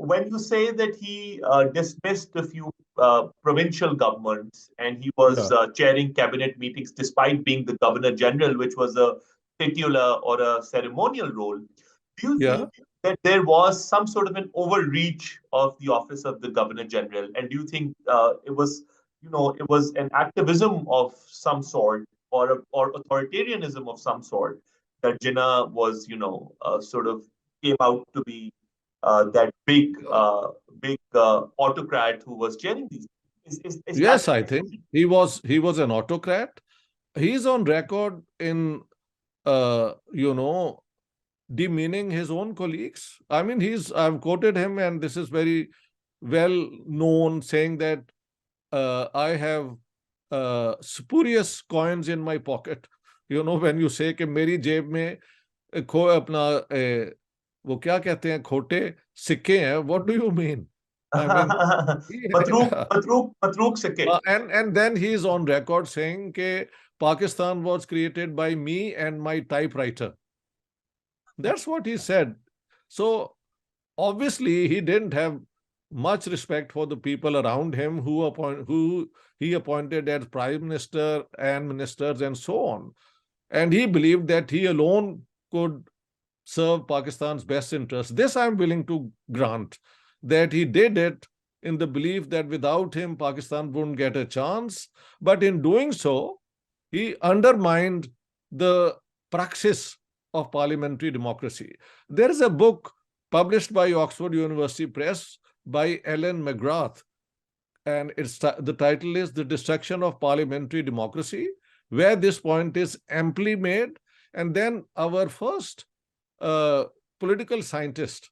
when you say that he dismissed a few provincial governments and he was Yeah. chairing cabinet meetings despite being the governor general, which was a titular or a ceremonial role, do you Yeah. think that there was some sort of an overreach of the office of the governor general? And do you think it was an activism of some sort or authoritarianism of some sort that Jinnah was, sort of came out to be that big autocrat who was chairing these? Is that Yes, I think he was an autocrat. He's on record in you know demeaning his own colleagues. I mean, I've quoted him, and this is very well known, saying that I have spurious coins in my pocket. When you say कि मेरी जेब में खो अपना वो क्या कहते हैं खोटे सिक्के हैं, what do you mean? I mean, Matruk Sake? and then he is on record saying that Pakistan was created by me and my typewriter. That's what he said. So obviously he didn't have much respect for the people around him who he appointed as prime minister and ministers and so on. And he believed that he alone could serve Pakistan's best interests. This I'm willing to grant, that he did it in the belief that without him, Pakistan wouldn't get a chance. But in doing so, he undermined the praxis of parliamentary democracy. There is a book published by Oxford University Press by Ellen McGrath, and the title is The Destruction of Parliamentary Democracy, where this point is amply made. And then our first political scientist,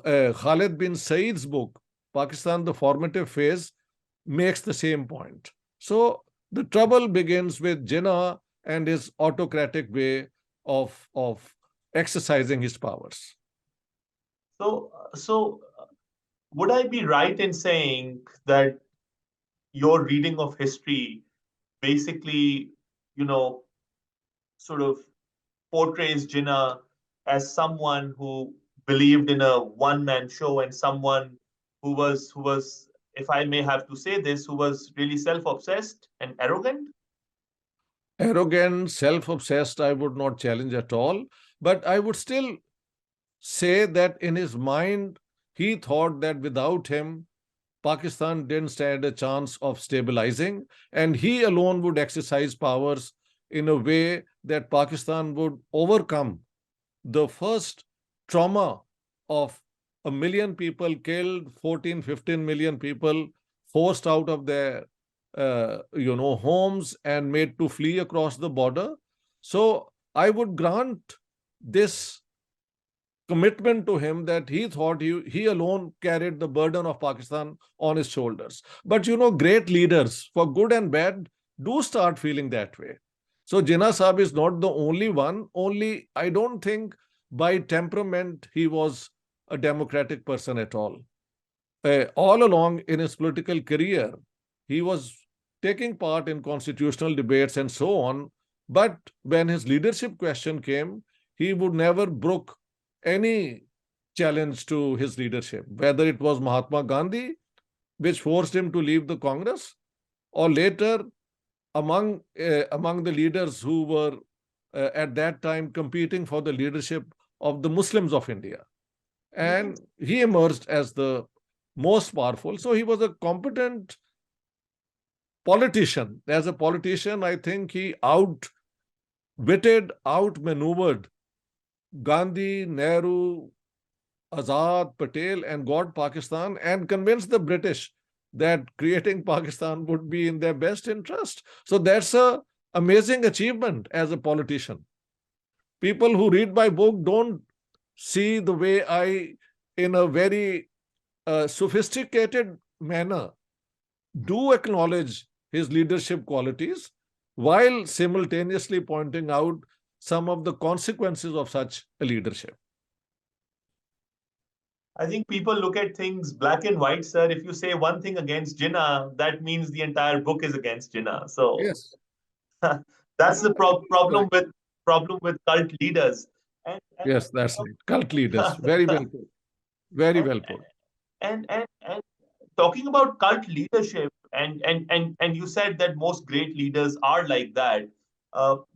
Khalid bin Saeed's book, Pakistan, the Formative Phase, makes the same point. So the trouble begins with Jinnah and his autocratic way of exercising his powers. So would I be right in saying that your reading of history basically, sort of portrays Jinnah as someone who believed in a one-man show and someone who was, if I may have to say this, who was really self-obsessed and arrogant? Arrogant, self-obsessed, I would not challenge at all. But I would still say that in his mind, he thought that without him, Pakistan didn't stand a chance of stabilizing, and he alone would exercise powers in a way that Pakistan would overcome the first trauma of 1 million people killed, 14, 15 million people forced out of their homes and made to flee across the border. So I would grant this commitment to him that he thought he alone carried the burden of Pakistan on his shoulders. But great leaders, for good and bad, do start feeling that way. So Jinnah Sahib is not the only one. Only I don't think by temperament he was a democratic person at all. All along in his political career, he was taking part in constitutional debates and so on. But when his leadership question came, he would never brook any challenge to his leadership, whether it was Mahatma Gandhi, which forced him to leave the Congress, or later among the leaders who were at that time competing for the leadership of the Muslims of India. And he emerged as the most powerful. So he was a competent politician. As a politician, I think he outwitted, outmaneuvered Gandhi, Nehru, Azad, Patel, and got Pakistan and convinced the British that creating Pakistan would be in their best interest. So that's an amazing achievement as a politician. People who read my book don't see the way I, in a very sophisticated manner, do acknowledge his leadership qualities while simultaneously pointing out some of the consequences of such a leadership. I think people look at things black and white, sir. If you say one thing against Jinnah, that means the entire book is against Jinnah. So Yes. that's the problem with cult leaders. And Yes, that's right. Cult leaders. Very well put. Very And well put. and talking about cult leadership, and you said that most great leaders are like that.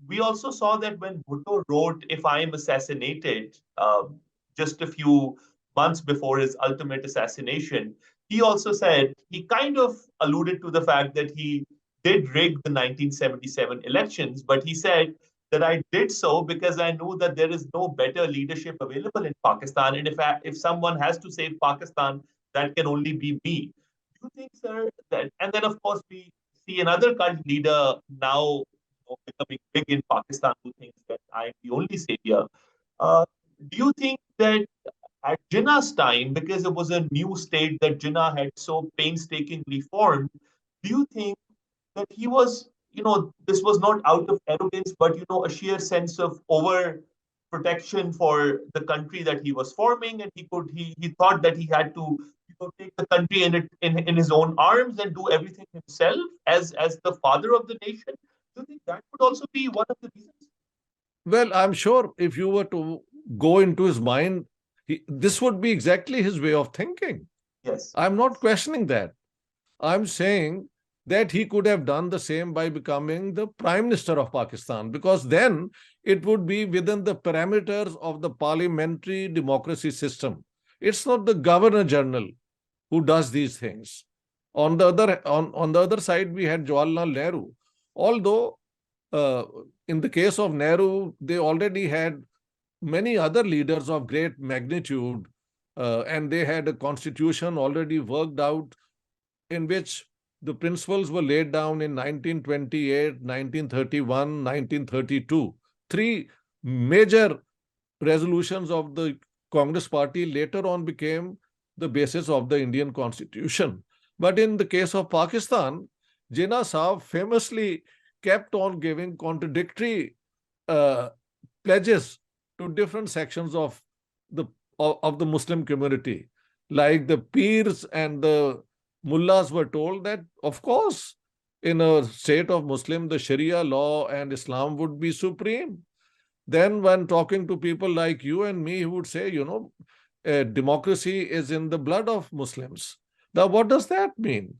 We also saw that when Bhutto wrote "If I Am Assassinated," just a few months before his ultimate assassination, he also said, he kind of alluded to the fact that he did rig the 1977 elections, but he said that I did so because I knew that there is no better leadership available in Pakistan, and if someone has to save Pakistan, that can only be me. Do you think, sir, that, and then of course we see another cult leader now, becoming big in Pakistan, who thinks that I'm the only savior. Do you think that at Jinnah's time, because it was a new state that Jinnah had so painstakingly formed, do you think that he was, this was not out of arrogance, but, a sheer sense of over protection for the country that he was forming, and he thought that he had to, take the country in his own arms and do everything himself as the father of the nation? Do you think that could also be one of the reasons? Well, I'm sure if you were to go into his mind, this would be exactly his way of thinking. Yes. I'm not questioning that. I'm saying that he could have done the same by becoming the Prime Minister of Pakistan, because then it would be within the parameters of the parliamentary democracy system. It's not the Governor General who does these things. On the other side, we had Jawaharlal Nehru. Although uh, in the case of Nehru, they already had many other leaders of great magnitude, and they had a constitution already worked out in which the principles were laid down in 1928, 1931, 1932. Three major resolutions of the Congress party later on became the basis of the Indian constitution. But in the case of Pakistan, Jinnah Sahib famously kept on giving contradictory uh, pledges to different sections the of the Muslim community. Like the peers and the mullahs were told that, of course, in a state of Muslim, the Sharia law and Islam would be supreme. Then, when talking to people like you and me, who would say, democracy is in the blood of Muslims. Now, what does that mean?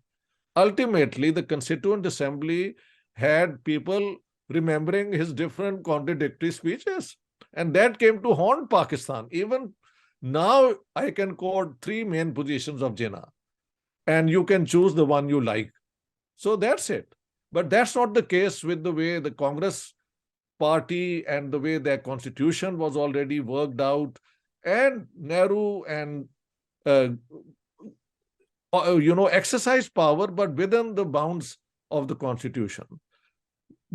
Ultimately, the Constituent Assembly had people remembering his different contradictory speeches. And that came to haunt Pakistan. Even now, I can quote three main positions of Jinnah, and you can choose the one you like. So that's it. But that's not the case with the way the Congress party and the way their constitution was already worked out. And Nehru and uh, exercise power, but within the bounds of the constitution.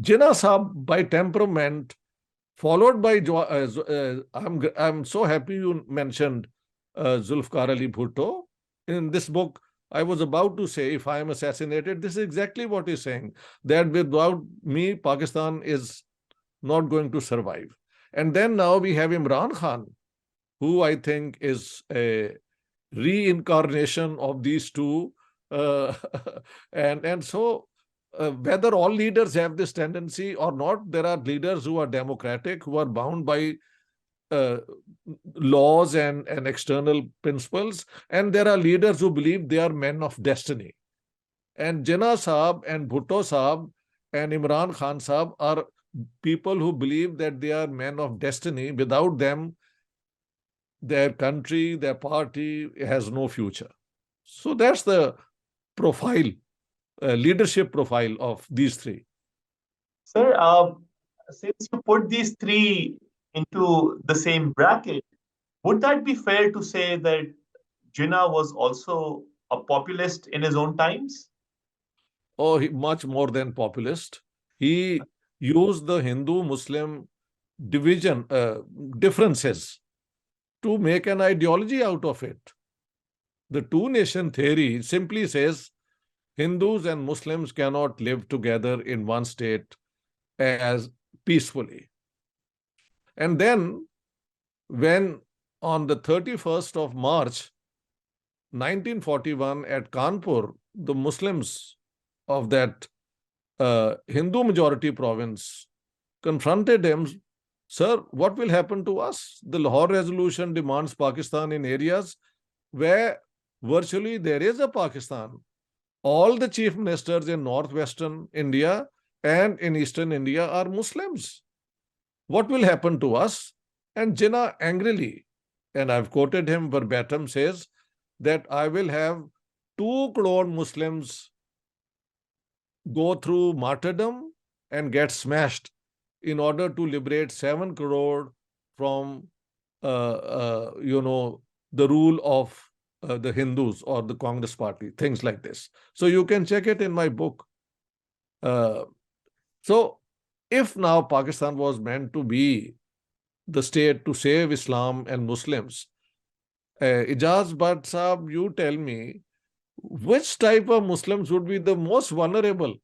Jinnah Sahib, by temperament, followed by I'm so happy you mentioned Zulfikar Ali Bhutto. In this book, I was about to say, if I am assassinated, this is exactly what he's saying, that without me, Pakistan is not going to survive. And then now we have Imran Khan, who I think is a reincarnation of these two. Uh, and so, whether all leaders have this tendency or not, there are leaders who are democratic, who are bound by uh, laws and external principles, and there are leaders who believe they are men of destiny. And Jinnah Sahib and Bhutto Sahib and Imran Khan Sahib are people who believe that they are men of destiny. Without them, their country, their party has no future. So that's the profile, leadership profile of these three. Sir, since you put these three into the same bracket, would that be fair to say that Jinnah was also a populist in his own times? Oh, much more than populist. He used the Hindu-Muslim division differences to make an ideology out of it. The two-nation theory simply says Hindus and Muslims cannot live together in one state as peacefully. And then, when on the 31st of March 1941 at Kanpur, the Muslims of that Hindu majority province confronted him, sir, what will happen to us? The Lahore resolution demands Pakistan in areas where virtually there is a Pakistan. All the chief ministers in northwestern India and in eastern India are Muslims. What will happen to us? And Jinnah angrily, and I've quoted him verbatim, says that I will have 2 crore Muslims go through martyrdom and get smashed in order to liberate 7 crore from, the rule of the Hindus or the Congress party, things like this. So you can check it in my book. Uh, so if now Pakistan was meant to be the state to save Islam and Muslims, Ijaz Bhatt Saab, you tell me, which type of Muslims would be the most vulnerable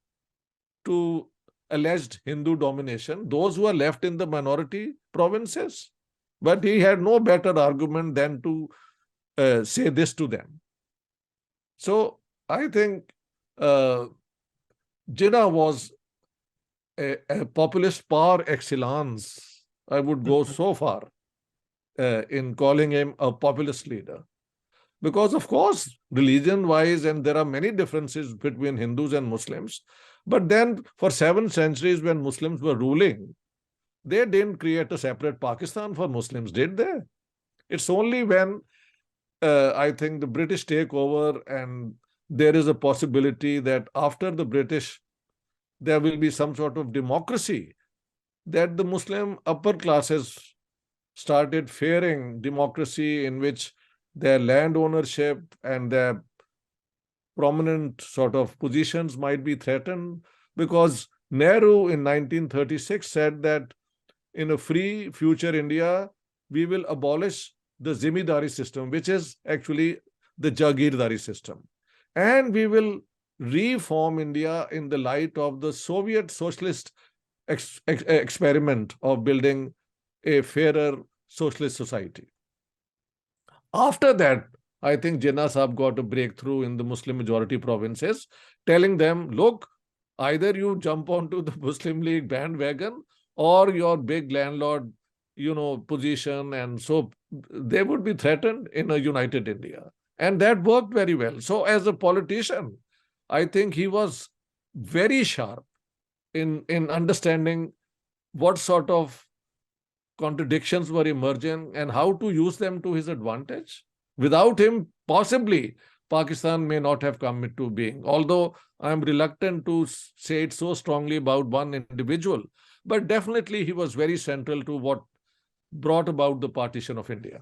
to alleged Hindu domination? Those who are left in the minority provinces. But he had no better argument than to say this to them. So I think Jinnah was a populist par excellence. I would go so far in calling him a populist leader. Because, of course, religion-wise, and there are many differences between Hindus and Muslims. But then, for 7 centuries, when Muslims were ruling, they didn't create a separate Pakistan for Muslims, did they? It's only when I think the British take over and there is a possibility that after the British, there will be some sort of democracy, that the Muslim upper classes started fearing democracy in which their land ownership and their prominent sort of positions might be threatened, because Nehru in 1936 said that in a free future India, we will abolish the Zimidari system, which is actually the Jagirdari system. And we will reform India in the light of the Soviet socialist experiment of building a fairer socialist society. After that, I think Jinnah Sahab got a breakthrough in the Muslim majority provinces, telling them, look, either you jump onto the Muslim League bandwagon or your big landlord, position. And so they would be threatened in a united India. And that worked very well. So as a politician, I think he was very sharp in understanding what sort of contradictions were emerging and how to use them to his advantage. Without him, possibly, Pakistan may not have come into being. Although I'm reluctant to say it so strongly about one individual, but definitely he was very central to what brought about the partition of India.